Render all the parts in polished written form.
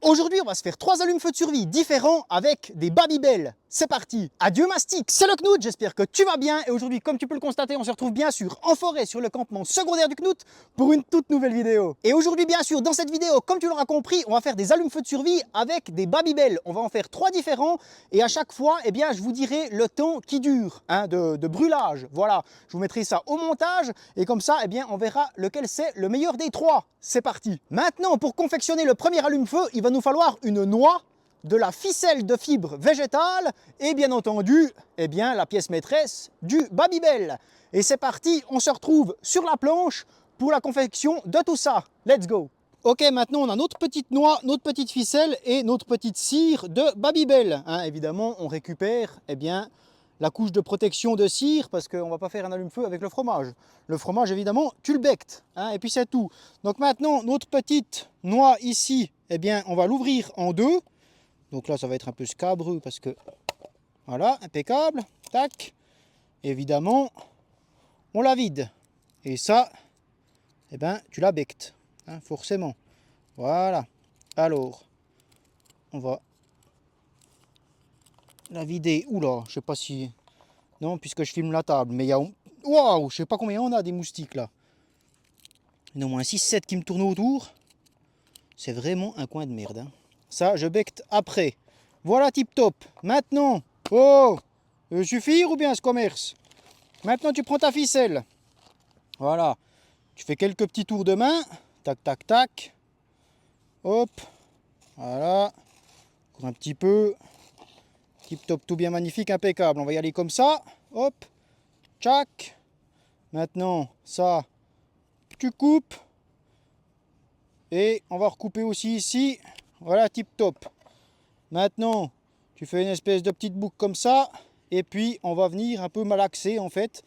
Aujourd'hui, on va se faire 3 allumes-feu de survie différents avec des Babybel. C'est parti. Adieu Mastic, c'est le Knout, j'espère que tu vas bien. Et aujourd'hui, comme tu peux le constater, on se retrouve bien sûr en forêt sur le campement secondaire du Knout pour une toute nouvelle vidéo. Et aujourd'hui, bien sûr, dans cette vidéo, comme tu l'auras compris, on va faire des allumes-feu de survie avec des Babybel. On va en faire 3 différents et à chaque fois, eh bien, je vous dirai le temps qui dure de brûlage. Voilà, je vous mettrai ça au montage et comme ça, eh bien, on verra lequel c'est le meilleur des 3. C'est parti. Maintenant, pour confectionner le premier allume-feu, il va nous falloir une noix, de la ficelle de fibre végétale et bien entendu, eh bien, la pièce maîtresse du Babybel. Et c'est parti, on se retrouve sur la planche pour la confection de tout ça. Let's go. Ok, maintenant on a notre petite noix, notre petite ficelle et notre petite cire de Babybel. Hein, évidemment, on récupère eh bien, la couche de protection de cire parce qu'on ne va pas faire un allume-feu avec le fromage. Le fromage, évidemment, tu le bectes. Hein, et puis c'est tout. Donc maintenant, notre petite noix ici, eh bien, on va l'ouvrir en deux. Donc là, ça va être un peu scabreux parce que, voilà, impeccable. Tac. Évidemment, on la vide. Et ça, eh ben, tu la bectes, hein, forcément. Voilà. Alors, on va la vider. Oula, je sais pas si... Non, puisque je filme la table. Mais il y a... Waouh, je sais pas combien on a des moustiques là. Il y en a au moins 6-7 qui me tournent autour. C'est vraiment un coin de merde. Hein. Ça, je becte après. Voilà, tip top. Maintenant, oh, suffire ou bien ce commerce? Maintenant, tu prends ta ficelle. Voilà. Tu fais quelques petits tours de main. Tac, tac, tac. Hop. Voilà. Encore un petit peu. Tip top, tout bien magnifique, impeccable. On va y aller comme ça. Hop. Tchac. Maintenant, ça, tu coupes. Et on va recouper aussi ici. Voilà, tip top. Maintenant, tu fais une espèce de petite boucle comme ça. Et puis, on va venir un peu malaxer en fait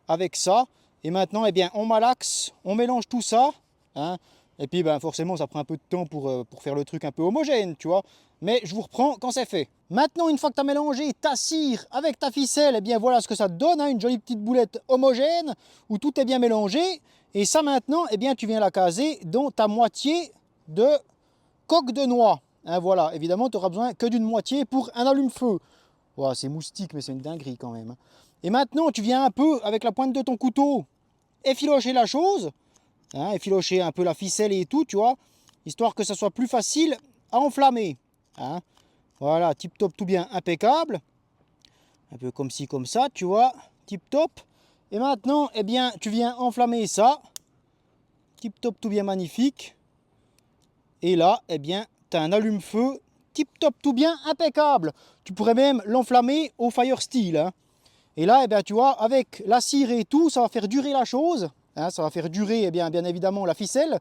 avec ça. Et maintenant, eh bien, on malaxe, on mélange tout ça. Hein, et puis, ben, forcément, ça prend un peu de temps pour faire le truc un peu homogène, tu vois. Mais je vous reprends quand c'est fait. Maintenant, une fois que tu as mélangé ta cire avec ta ficelle, eh bien, voilà ce que ça te donne. Hein, une jolie petite boulette homogène où tout est bien mélangé. Et ça, maintenant, eh bien, tu viens la caser dans ta moitié de coque de noix. Hein, voilà, évidemment, tu n'auras besoin que d'une moitié pour un allume-feu. Wow, c'est moustique, mais c'est une dinguerie quand même. Et maintenant, tu viens un peu, avec la pointe de ton couteau, effilocher la chose. Hein, effilocher un peu la ficelle et tout, tu vois. Histoire que ça soit plus facile à enflammer. Hein. Voilà, tip top, tout bien impeccable. Un peu comme ci, comme ça, tu vois. Tip top. Et maintenant, eh bien, tu viens enflammer ça. Tip top, tout bien magnifique. Et là, eh bien, tu as un allume-feu tip top, tout bien impeccable. Tu pourrais même l'enflammer au fire steel. Hein. Et là, eh bien, tu vois, avec la cire et tout, ça va faire durer la chose. Hein, ça va faire durer, eh bien évidemment, la ficelle.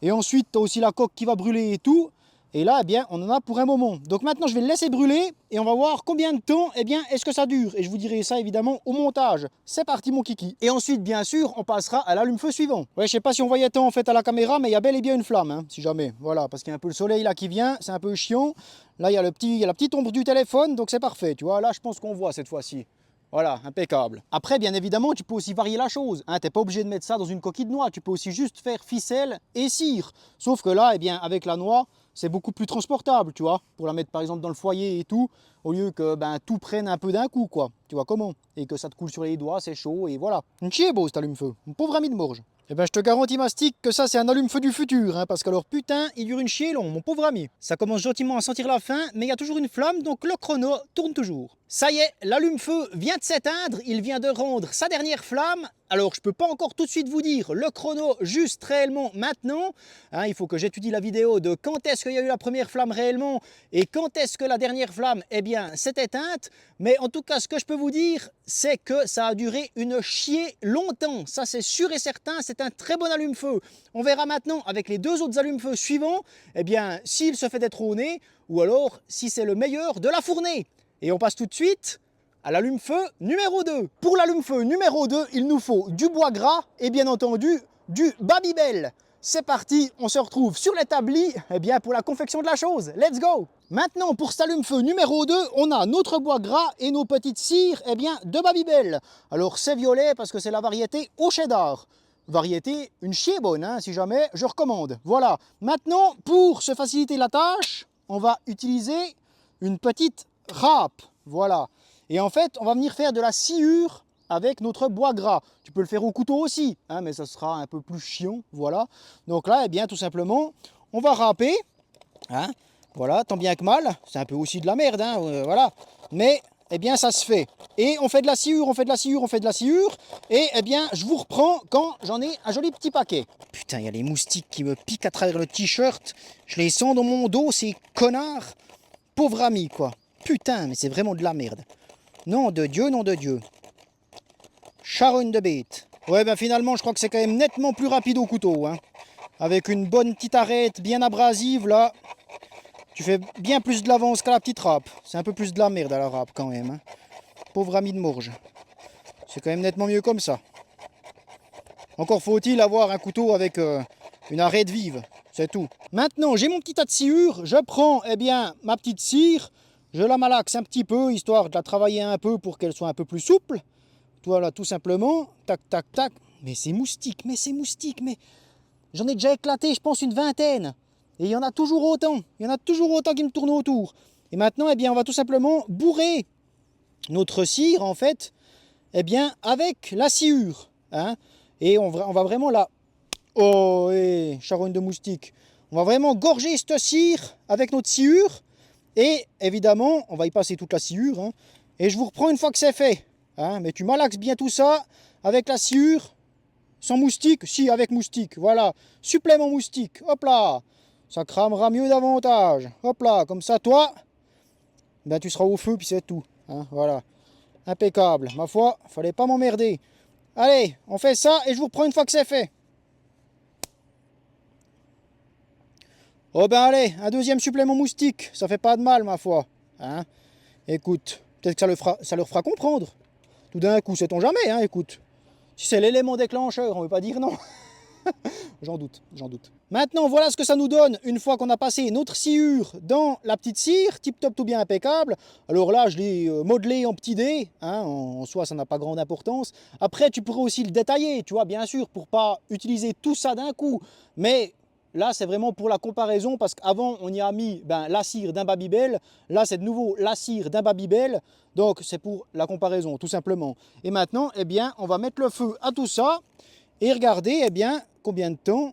Et ensuite, tu as aussi la coque qui va brûler et tout. Et là, eh bien, on en a pour un moment. Donc maintenant, je vais le laisser brûler et on va voir combien de temps, eh bien, est-ce que ça dure. Et je vous dirai ça, évidemment, au montage. C'est parti, mon kiki. Et ensuite, bien sûr, on passera à l'allume-feu suivant. Ouais, je sais pas si on voyait tant, en fait, à la caméra, mais il y a bel et bien une flamme, hein, si jamais. Voilà, parce qu'il y a un peu le soleil, là, qui vient. C'est un peu chiant. Là, il y a la petite ombre du téléphone, donc c'est parfait. Tu vois, là, je pense qu'on voit cette fois-ci. Voilà, impeccable. Après, bien évidemment, tu peux aussi varier la chose. Hein, tu n'es pas obligé de mettre ça dans une coquille de noix. Tu peux aussi juste faire ficelle et cire. Sauf que là, eh bien, avec la noix, c'est beaucoup plus transportable, tu vois. Pour la mettre, par exemple, dans le foyer et tout, au lieu que ben, tout prenne un peu d'un coup, quoi. Tu vois comment? Et que ça te coule sur les doigts, c'est chaud, et voilà. Une chier beau, cet allume-feu. Mon pauvre ami de Morge. Eh ben, je te garantis, Mastic, que ça, c'est un allume-feu du futur, hein, parce qu'alors, putain, il dure une chier long, mon pauvre ami. Ça commence gentiment à sentir la faim, mais il y a toujours une flamme, donc le chrono tourne toujours. Ça y est, l'allume-feu vient de s'éteindre, il vient de rendre sa dernière flamme. Alors, je peux pas encore tout de suite vous dire le chrono juste réellement maintenant. Hein, il faut que j'étudie la vidéo de quand est-ce qu'il y a eu la première flamme réellement et quand est-ce que la dernière flamme, eh bien, s'est éteinte. Mais en tout cas, ce que je peux vous dire, c'est que ça a duré une chier longtemps. Ça, c'est sûr et certain, c'est un très bon allume-feu. On verra maintenant avec les deux autres allume-feu suivants, eh bien, s'il se fait détrôner ou alors si c'est le meilleur de la fournée. Et on passe tout de suite à l'allume-feu numéro 2. Pour l'allume-feu numéro 2, il nous faut du bois gras et bien entendu du Babybel. C'est parti, on se retrouve sur l'établi eh bien, pour la confection de la chose. Let's go! Maintenant, pour cet allume-feu numéro 2, on a notre bois gras et nos petites cires eh bien, de Babybel. Alors, c'est violet parce que c'est la variété au cheddar. variété, une chier bonne, hein, si jamais, je recommande. Voilà. Maintenant, pour se faciliter la tâche, on va utiliser une petite râpe. Voilà. Et en fait, on va venir faire de la sciure avec notre bois gras. Tu peux le faire au couteau aussi, hein, mais ça sera un peu plus chiant. Voilà. Donc là, eh bien, tout simplement, on va râper. Hein, voilà, tant bien que mal. C'est un peu aussi de la merde, hein, voilà. Mais, eh bien, ça se fait. Et on fait de la sciure, on fait de la sciure, on fait de la sciure. Et, eh bien, je vous reprends quand j'en ai un joli petit paquet. Putain, il y a les moustiques qui me piquent à travers le t-shirt. Je les sens dans mon dos, ces connards. Pauvre ami, quoi. Putain, mais c'est vraiment de la merde. Nom de Dieu, nom de Dieu. Charogne de bête. Ouais, ben finalement, je crois que c'est quand même nettement plus rapide au couteau, hein. Avec une bonne petite arête bien abrasive, là. Tu fais bien plus de l'avance qu'à la petite râpe. C'est un peu plus de la merde à la râpe quand même, hein. Pauvre ami de Morge. C'est quand même nettement mieux comme ça. Encore faut-il avoir un couteau avec une arête vive. C'est tout. Maintenant, j'ai mon petit tas de sciure. Je prends, eh bien, ma petite cire. Je la malaxe un petit peu, histoire de la travailler un peu pour qu'elle soit un peu plus souple. Voilà, tout simplement. Tac, tac, tac. Mais c'est moustique, mais c'est moustique, mais... J'en ai déjà éclaté, je pense, une vingtaine. Et il y en a toujours autant. Il y en a toujours autant qui me tournent autour. Et maintenant, eh bien, on va tout simplement bourrer notre cire, en fait, eh bien, avec la sciure. Hein. Et on va vraiment la... Oh, charogne de moustique. On va vraiment gorger cette cire avec notre sciure. Et évidemment, on va y passer toute la sciure. Hein. Et je vous reprends une fois que c'est fait. Hein. Mais tu malaxes bien tout ça avec la sciure. Sans moustique? Si, avec moustique, voilà. Supplément moustique, hop là. Ça cramera mieux davantage. Hop là, comme ça, toi, ben, tu seras au feu, puis c'est tout. Hein, voilà. Impeccable. Ma foi, fallait pas m'emmerder. Allez, on fait ça et je vous reprends une fois que c'est fait. Oh ben allez, un deuxième supplément moustique. Ça fait pas de mal, ma foi. Hein, écoute, peut-être que ça leur fera comprendre. Tout d'un coup, sait-on jamais, hein, écoute. Si c'est l'élément déclencheur, on ne veut pas dire non. J'en doute, j'en doute. Maintenant, voilà ce que ça nous donne une fois qu'on a passé notre sciure dans la petite cire, tip top tout bien impeccable. Alors là, je l'ai modelé en petit dé, hein, en soi ça n'a pas grande importance. Après, tu pourrais aussi le détailler, tu vois, bien sûr, pour pas utiliser tout ça d'un coup. Mais là, c'est vraiment pour la comparaison, parce qu'avant, on y a mis la cire d'un Babybel. Là, c'est de nouveau la cire d'un Babybel. Donc, c'est pour la comparaison, tout simplement. Et maintenant, eh bien, on va mettre le feu à tout ça. Et regardez, eh bien, combien de temps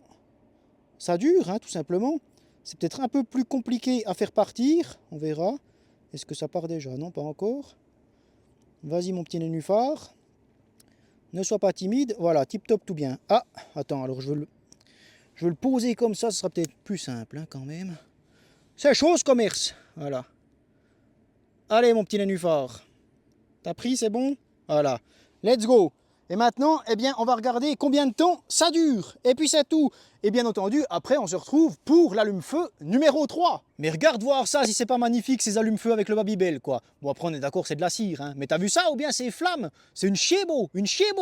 ça dure, hein, tout simplement. C'est peut-être un peu plus compliqué à faire partir. On verra. Est-ce que ça part déjà? Non, pas encore. Vas-y, mon petit nénuphar. Ne sois pas timide. Voilà, tip top, tout bien. Ah, attends, alors je veux le poser comme ça. Ce sera peut-être plus simple, hein, quand même. C'est chose commerce. Voilà. Allez, mon petit nénuphar. T'as pris, c'est bon? Voilà. Let's go. Et maintenant, eh bien, on va regarder combien de temps ça dure. Et puis c'est tout. Et bien entendu, après, on se retrouve pour l'allume-feu numéro 3. Mais regarde voir ça, si c'est pas magnifique, ces allume-feu avec le Babybel, quoi. Bon, après, on est d'accord, c'est de la cire, hein. Mais t'as vu ça ou bien c'est flammes? C'est une chiebo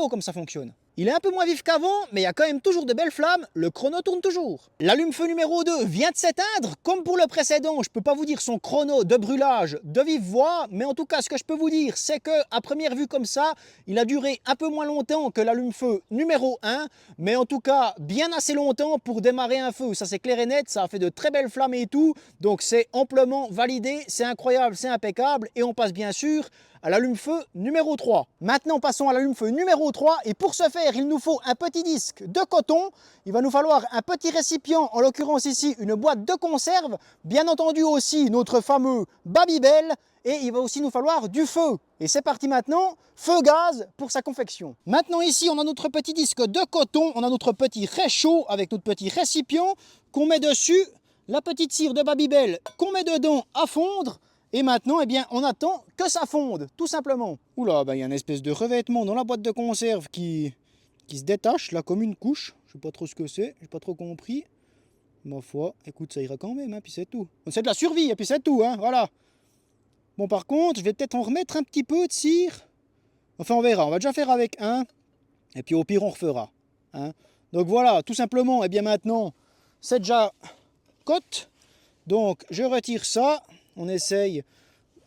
comme ça fonctionne. Il est un peu moins vif qu'avant, mais il y a quand même toujours de belles flammes, le chrono tourne toujours. L'allume-feu numéro 2 vient de s'éteindre, comme pour le précédent, je peux pas vous dire son chrono de brûlage de vive voix, mais en tout cas ce que je peux vous dire, c'est que à première vue comme ça, il a duré un peu moins longtemps que l'allume-feu numéro 1, mais en tout cas bien assez longtemps pour démarrer un feu, ça c'est clair et net, ça a fait de très belles flammes et tout, donc c'est amplement validé, c'est incroyable, c'est impeccable, et on passe bien sûr à l'allume-feu numéro 3. Maintenant, passons à l'allume-feu numéro 3. Et pour ce faire, il nous faut un petit disque de coton. Il va nous falloir un petit récipient, en l'occurrence ici, une boîte de conserve. Bien entendu aussi, notre fameux Babybel. Et il va aussi nous falloir du feu. Et c'est parti maintenant, feu gaz pour sa confection. Maintenant ici, on a notre petit disque de coton. On a notre petit réchaud avec notre petit récipient qu'on met dessus. La petite cire de Babybel qu'on met dedans à fondre. Et maintenant, eh bien, on attend que ça fonde, tout simplement. Oula, il y a une espèce de revêtement dans la boîte de conserve qui se détache, là, comme une couche. Je sais pas trop ce que c'est, j'ai pas trop compris. Ma foi, écoute, ça ira quand même, hein, puis c'est tout. C'est de la survie, et puis c'est tout, hein, voilà. Bon, par contre, je vais peut-être en remettre un petit peu de cire. Enfin, on verra, on va déjà faire avec un. Et puis au pire, on refera. Hein. Donc voilà, tout simplement, eh bien maintenant, c'est déjà cote. Donc, je retire ça. On essaye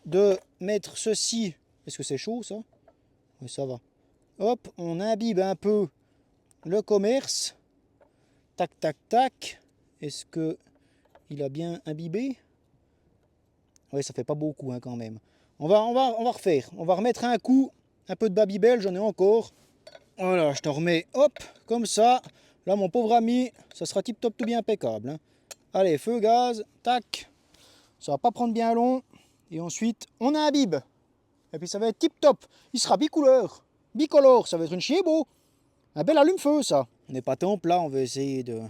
de mettre ceci. Est-ce que c'est chaud ça? Oui, ça va. Hop, on imbibe un peu le commerce. Tac, tac, tac. Est-ce que il a bien imbibé? Oui, ça fait pas beaucoup hein, quand même. On va refaire. On va remettre un coup, un peu de Babybel, j'en ai encore. Voilà, je te remets, hop, comme ça. Là, mon pauvre ami, ça sera tip top tout bien impeccable. Hein. Allez, feu, gaz, tac. Ça va pas prendre bien long. Et ensuite, on imbibe. Et puis ça va être tip top. Il sera bicouleur. Bicolore, ça va être une chier beau. Un bel allume-feu, ça. On n'est pas tant plat, on va essayer de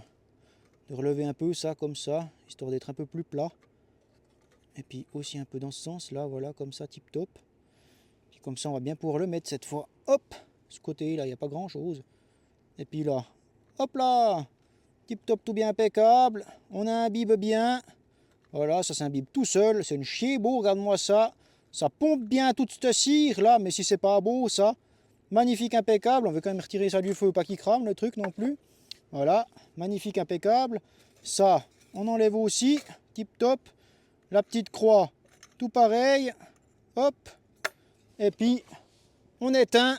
relever un peu ça, comme ça, histoire d'être un peu plus plat. Et puis aussi un peu dans ce sens-là, voilà, comme ça, tip top. Puis comme ça, on va bien pouvoir le mettre cette fois. Hop, ce côté-là, il n'y a pas grand-chose. Et puis là, hop là, tip top, tout bien impeccable. On imbibe bien. Voilà, ça s'imbibe tout seul. C'est une chier beau, regarde-moi ça. Ça pompe bien toute cette cire là, mais si c'est pas beau, ça. Magnifique, impeccable. On veut quand même retirer ça du feu, pas qu'il crame le truc non plus. Voilà, magnifique, impeccable. Ça, on enlève aussi, tip top. La petite croix, tout pareil. Hop. Et puis, on éteint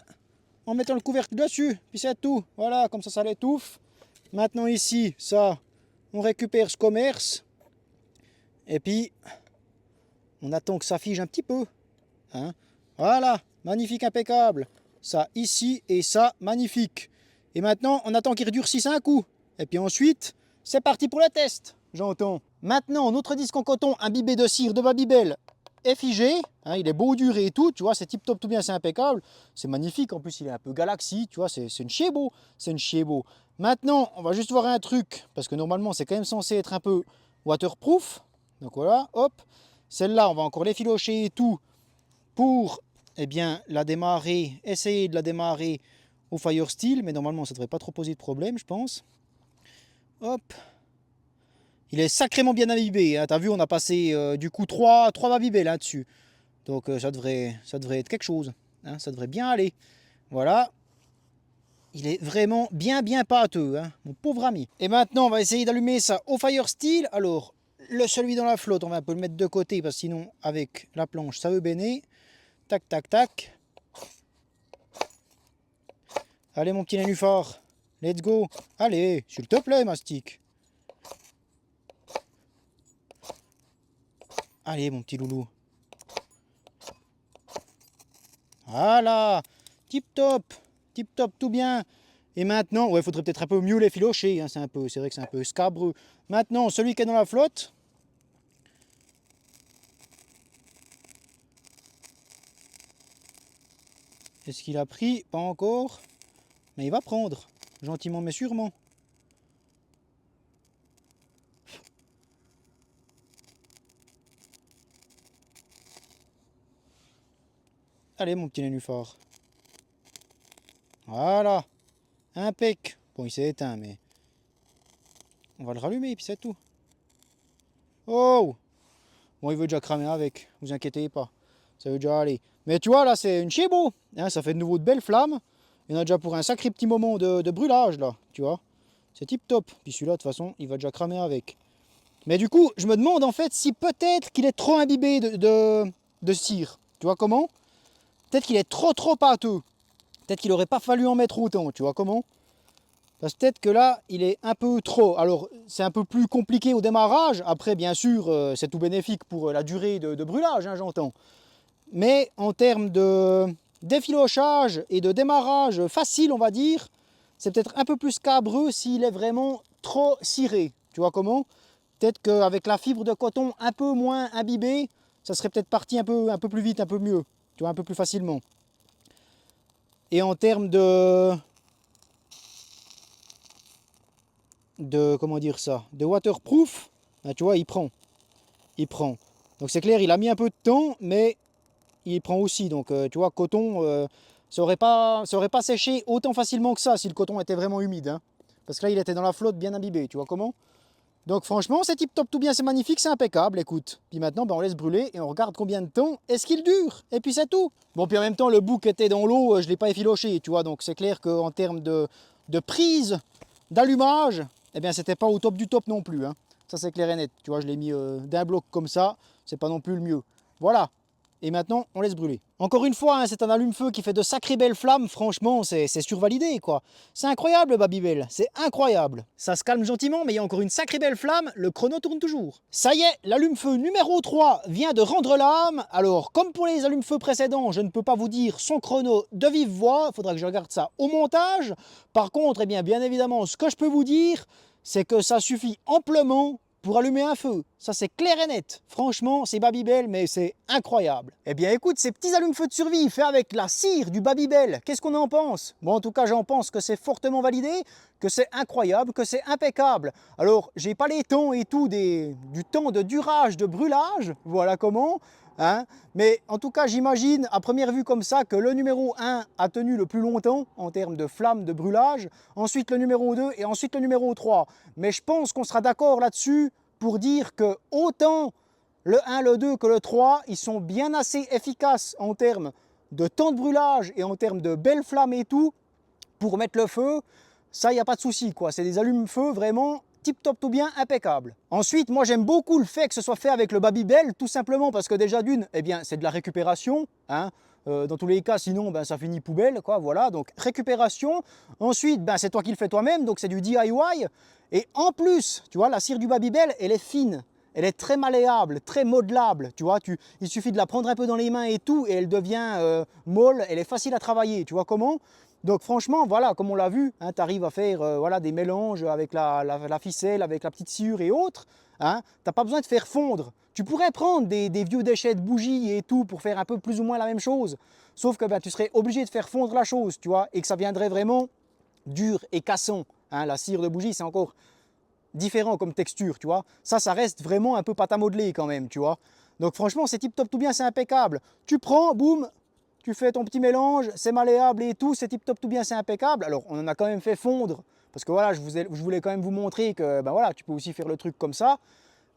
en mettant le couvercle dessus. Puis c'est tout. Voilà, comme ça l'étouffe. Maintenant ici, ça, on récupère ce commerce. Et puis, on attend que ça fige un petit peu. Hein. Voilà, magnifique, impeccable. Ça ici et ça, magnifique. Et maintenant, on attend qu'il redurcisse un coup. Et puis ensuite, c'est parti pour le test, j'entends. Maintenant, notre disque en coton imbibé de cire de Babybel est figé. Hein, il est beau, dur et tout, tu vois, c'est tip top, tout bien, c'est impeccable. C'est magnifique, en plus il est un peu galaxie, tu vois, c'est une chier beau. C'est une chier beau. Maintenant, on va juste voir un truc, parce que normalement, c'est quand même censé être un peu waterproof. Donc voilà, hop. Celle-là, on va encore l'effilocher et tout pour eh bien, la démarrer, essayer de la démarrer au Firesteel, mais normalement ça ne devrait pas trop poser de problème, je pense. Hop. Il est sacrément bien imbibé, hein. T'as vu, on a passé du coup 3 Babybel là-dessus. Donc ça devrait être quelque chose, hein. Ça devrait bien aller. Voilà. Il est vraiment bien pâteux, hein, mon pauvre ami. Et maintenant, on va essayer d'allumer ça au Firesteel. Alors, celui dans la flotte, on va un peu le mettre de côté, parce que sinon, avec la planche, ça veut béner. Tac, tac, tac. Allez, mon petit nénuphar. Let's go. Allez, s'il te plaît, mastic. Allez, mon petit loulou. Voilà. Tip top. Tip top, tout bien. Et maintenant, ouais, il faudrait peut-être un peu mieux l'effilocher. Hein, c'est vrai que c'est un peu scabreux. Maintenant, celui qui est dans la flotte. Est-ce qu'il a pris? Pas encore. Mais il va prendre. Gentiment mais sûrement. Allez, mon petit nénuphar. Voilà. Impec. Bon, il s'est éteint, mais... on va le rallumer, et puis c'est tout. Oh! Bon, il veut déjà cramer avec. Vous inquiétez pas. Ça veut déjà aller. Mais tu vois, là, c'est une chier beau. Hein, ça fait de nouveau de belles flammes. Il y en a déjà pour un sacré petit moment de brûlage, là. Tu vois. C'est tip top. Puis celui-là, de toute façon, il va déjà cramer avec. Mais du coup, je me demande, en fait, si peut-être qu'il est trop imbibé de cire. Tu vois comment? Peut-être qu'il est trop pâteux. Peut-être qu'il aurait pas fallu en mettre autant. Tu vois comment? Parce que peut-être que là, il est un peu trop. Alors, c'est un peu plus compliqué au démarrage. Après, bien sûr, c'est tout bénéfique pour la durée de brûlage, hein, j'entends. Mais en termes d'effilochage et de démarrage facile, on va dire, c'est peut-être un peu plus cabreux s'il est vraiment trop ciré. Tu vois comment? Peut-être qu'avec la fibre de coton un peu moins imbibée, ça serait peut-être parti un peu plus vite, un peu mieux. Tu vois, un peu plus facilement. Et en termes comment dire ça, de waterproof, ben, tu vois, il prend. Donc c'est clair, il a mis un peu de temps, mais il prend aussi. Donc tu vois, coton, ça aurait pas séché autant facilement que ça si le coton était vraiment humide. Hein. Parce que là, il était dans la flotte bien imbibé, tu vois comment? Donc franchement, c'est tip top, tout bien, c'est magnifique, c'est impeccable, écoute. Puis maintenant, ben, on laisse brûler et on regarde combien de temps est-ce qu'il dure. Et puis c'est tout. Bon, puis en même temps, le bouc était dans l'eau, je ne l'ai pas effiloché, tu vois. Donc c'est clair qu'en termes de prise, d'allumage, eh bien, c'était pas au top du top non plus. Hein. Ça, c'est clair et net. Tu vois, je l'ai mis d'un bloc comme ça, c'est pas non plus le mieux. Voilà. Et maintenant, on laisse brûler. Encore une fois, hein, c'est un allume-feu qui fait de sacrées belles flammes, franchement, c'est survalidé, quoi. C'est incroyable, le Babybel, c'est incroyable. Ça se calme gentiment, mais il y a encore une sacrée belle flamme, le chrono tourne toujours. Ça y est, l'allume-feu numéro 3 vient de rendre l'âme. Alors, comme pour les allume-feu précédents, je ne peux pas vous dire son chrono de vive voix, il faudra que je regarde ça au montage. Par contre, eh bien évidemment, ce que je peux vous dire, c'est que ça suffit amplement pour allumer un feu. Ça, c'est clair et net. Franchement, c'est Babybel, mais c'est incroyable. Eh bien, écoute, ces petits allume-feu de survie faits avec la cire du Babybel, qu'est-ce qu'on en pense? Bon, en tout cas, j'en pense que c'est fortement validé, que c'est incroyable, que c'est impeccable. Alors, j'ai pas les temps et tout du temps de durage, de brûlage, voilà comment. Hein, mais en tout cas, j'imagine à première vue comme ça que le numéro 1 a tenu le plus longtemps en termes de flamme, de brûlage, ensuite le numéro 2 et ensuite le numéro 3. Mais je pense qu'on sera d'accord là-dessus pour dire que autant le 1, le 2 que le 3, ils sont bien assez efficaces en termes de temps de brûlage et en termes de belles flammes et tout pour mettre le feu. Ça, il n'y a pas de souci, quoi. C'est des allumes-feu vraiment tip-top tout bien, impeccable. Ensuite, moi j'aime beaucoup le fait que ce soit fait avec le Babybel, tout simplement parce que déjà d'une, eh bien c'est de la récupération, hein. Dans tous les cas, sinon ben, ça finit poubelle, quoi, voilà, donc récupération. Ensuite, ben, c'est toi qui le fais toi-même, donc c'est du DIY. Et en plus, tu vois, la cire du Babybel, elle est fine, elle est très malléable, très modelable, tu vois, il suffit de la prendre un peu dans les mains et tout, et elle devient molle, elle est facile à travailler, tu vois comment? Donc franchement, voilà, comme on l'a vu, hein, tu arrives à faire voilà, des mélanges avec la ficelle, avec la petite sciure et autres. Hein, tu n'as pas besoin de faire fondre. Tu pourrais prendre des vieux déchets de bougies et tout pour faire un peu plus ou moins la même chose. Sauf que ben, tu serais obligé de faire fondre la chose, tu vois, et que ça viendrait vraiment dur et cassant. Hein, la cire de bougie, c'est encore différent comme texture, tu vois. Ça reste vraiment un peu pâte à modeler quand même, tu vois. Donc franchement, c'est tip top tout bien, c'est impeccable. Tu prends, boum, tu fais ton petit mélange, c'est malléable et tout, c'est tip top tout bien, c'est impeccable. Alors on en a quand même fait fondre, parce que voilà, je voulais quand même vous montrer que ben voilà, tu peux aussi faire le truc comme ça.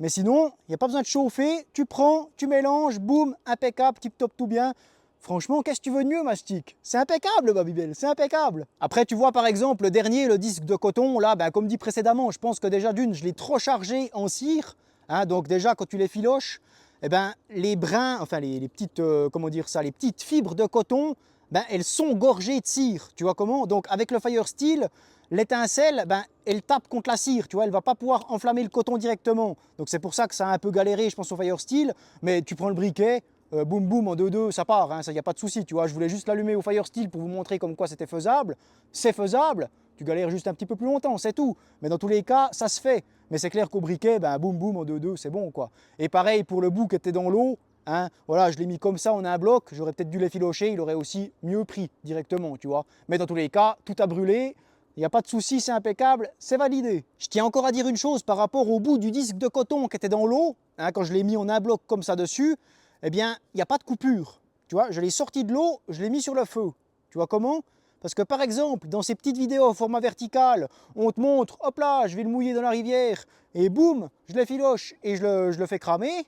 Mais sinon, il n'y a pas besoin de chauffer, tu prends, tu mélanges, boum, impeccable, tip top tout bien. Franchement, qu'est-ce que tu veux de mieux, Mastic? C'est impeccable, le Babybel, c'est impeccable. Après, tu vois, par exemple, le dernier, le disque de coton, là, ben, comme dit précédemment, je pense que déjà d'une, je l'ai trop chargé en cire. Hein, donc déjà, quand tu les filoches, eh ben, les brins, enfin les petites, comment dire ça, les petites fibres de coton, ben, elles sont gorgées de cire. Tu vois comment? Donc avec le Fire Steel, l'étincelle, ben, elle tape contre la cire, tu vois, elle ne va pas pouvoir enflammer le coton directement. Donc c'est pour ça que ça a un peu galéré, je pense, au Fire Steel. Mais tu prends le briquet, boum boum, en 2-2, ça part, hein, ça, il n'y a pas de souci, tu vois. Je voulais juste l'allumer au Fire Steel pour vous montrer comme quoi c'était faisable. C'est faisable, tu galères juste un petit peu plus longtemps, c'est tout. Mais dans tous les cas, ça se fait. Mais c'est clair qu'au briquet, ben, boum boum, en 2-2, c'est bon, quoi. Et pareil pour le bout qui était dans l'eau, hein, voilà, je l'ai mis comme ça en un bloc, j'aurais peut-être dû l'effilocher, il aurait aussi mieux pris directement, tu vois. Mais dans tous les cas, tout a brûlé. Il n'y a pas de souci, c'est impeccable, c'est validé. Je tiens encore à dire une chose par rapport au bout du disque de coton qui était dans l'eau, hein, quand je l'ai mis en un bloc comme ça dessus, eh bien, il n'y a pas de coupure. Tu vois, je l'ai sorti de l'eau, je l'ai mis sur le feu. Tu vois comment? Parce que par exemple, dans ces petites vidéos au format vertical, on te montre, hop là, je vais le mouiller dans la rivière, et boum, je l'effiloche et je le fais cramer.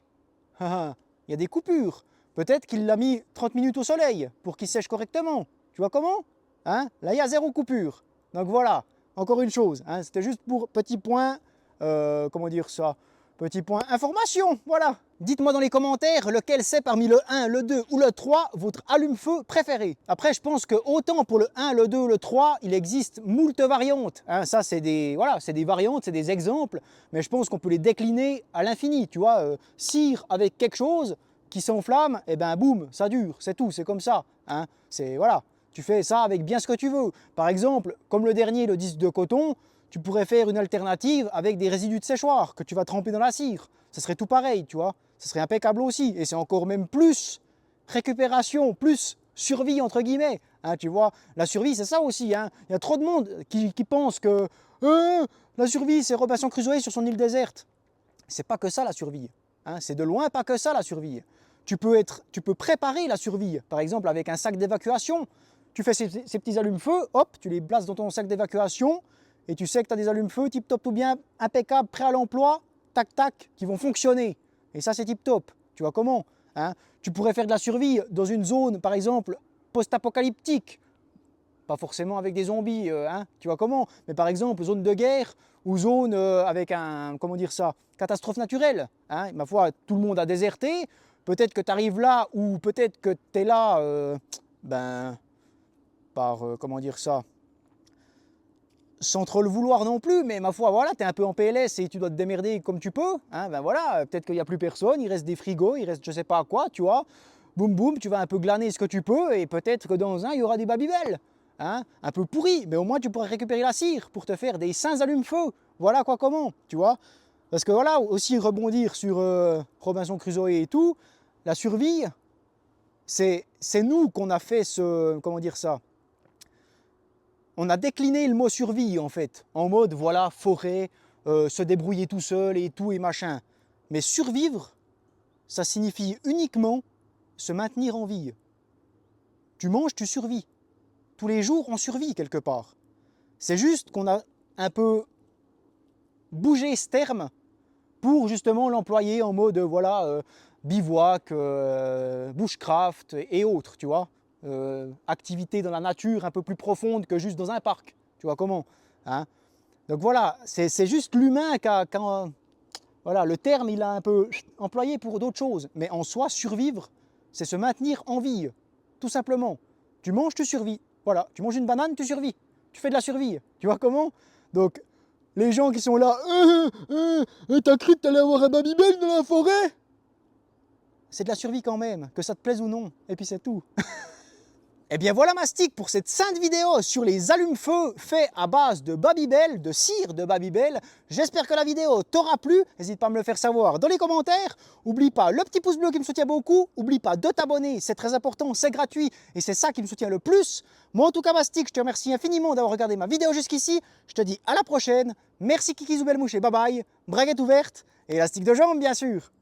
Il y a des coupures. Peut-être qu'il l'a mis 30 minutes au soleil pour qu'il sèche correctement. Tu vois comment? Hein? Là, il y a zéro coupure. Donc voilà, encore une chose, hein, c'était juste pour petit point, comment dire ça, petit point information, voilà. Dites-moi dans les commentaires lequel c'est parmi le 1, le 2 ou le 3 votre allume-feu préféré. Après, je pense que autant pour le 1, le 2, le 3, il existe moult variantes. Hein, ça, c'est des, voilà, c'est des variantes, c'est des exemples, mais je pense qu'on peut les décliner à l'infini, tu vois. Cire avec quelque chose qui s'enflamme, et ben boum, ça dure, c'est tout, c'est comme ça. Hein, c'est, voilà. Tu fais ça avec bien ce que tu veux. Par exemple, comme le dernier, le disque de coton, tu pourrais faire une alternative avec des résidus de séchoir que tu vas tremper dans la cire. Ce serait tout pareil, tu vois. Ce serait impeccable aussi. Et c'est encore même plus récupération, plus survie entre guillemets. Hein, tu vois, la survie, c'est ça aussi. Hein. Il y a trop de monde qui pense que la survie, c'est Robinson Crusoe sur son île déserte. C'est pas que ça la survie. Hein. C'est de loin pas que ça la survie. Tu peux préparer la survie, par exemple avec un sac d'évacuation. Tu fais ces petits allumes-feu, hop, tu les places dans ton sac d'évacuation et tu sais que tu as des allumes-feu tip top tout bien, impeccable, prêts à l'emploi, tac tac, qui vont fonctionner. Et ça c'est tip top. Tu vois comment? Hein? Tu pourrais faire de la survie dans une zone, par exemple, post-apocalyptique. Pas forcément avec des zombies, hein, tu vois comment? Mais par exemple, zone de guerre ou zone avec un, comment dire ça, catastrophe naturelle. Hein? Ma foi, tout le monde a déserté. peut-être que tu arrives là, ou peut-être que tu es là, comment dire ça, sans trop le vouloir non plus, mais ma foi, voilà, tu es un peu en PLS et tu dois te démerder comme tu peux, hein, ben voilà, peut-être qu'il n'y a plus personne, il reste des frigos, il reste je sais pas quoi, tu vois, boum boum, tu vas un peu glaner ce que tu peux, et peut-être que dans un, il y aura des Babybel, hein, un peu pourris, mais au moins tu pourras récupérer la cire pour te faire des saints allume-feu, voilà quoi comment, tu vois, parce que voilà, aussi rebondir sur Robinson Crusoe et tout, la survie, c'est nous qu'on a fait ce, comment dire ça, on a décliné le mot survie en fait, en mode voilà, forêt, se débrouiller tout seul et tout et machin. Mais survivre, ça signifie uniquement se maintenir en vie. Tu manges, tu survis. Tous les jours, on survit quelque part. C'est juste qu'on a un peu bougé ce terme pour justement l'employer en mode voilà, bivouac, bushcraft et autres, tu vois. Activité dans la nature un peu plus profonde que juste dans un parc, tu vois comment, hein. Donc voilà, c'est juste l'humain qui a, voilà, le terme il a un peu employé pour d'autres choses, mais en soi survivre, c'est se maintenir en vie, tout simplement. Tu manges, tu survis, voilà, tu manges une banane, tu survis, tu fais de la survie, tu vois comment. Donc les gens qui sont là, t'as cru que t'allais avoir un Babybel dans la forêt? C'est de la survie quand même, que ça te plaise ou non, et puis c'est tout. Et bien voilà Mastic pour cette sainte vidéo sur les allumes-feu faits à base de Babybel, de cire de Babybel. J'espère que la vidéo t'aura plu, n'hésite pas à me le faire savoir dans les commentaires. Oublie pas le petit pouce bleu qui me soutient beaucoup, oublie pas de t'abonner, c'est très important, c'est gratuit et c'est ça qui me soutient le plus. Moi en tout cas Mastic, je te remercie infiniment d'avoir regardé ma vidéo jusqu'ici. Je te dis à la prochaine, merci Kiki Zoubelmouche et bye bye, braguette ouverte et élastique de jambe bien sûr.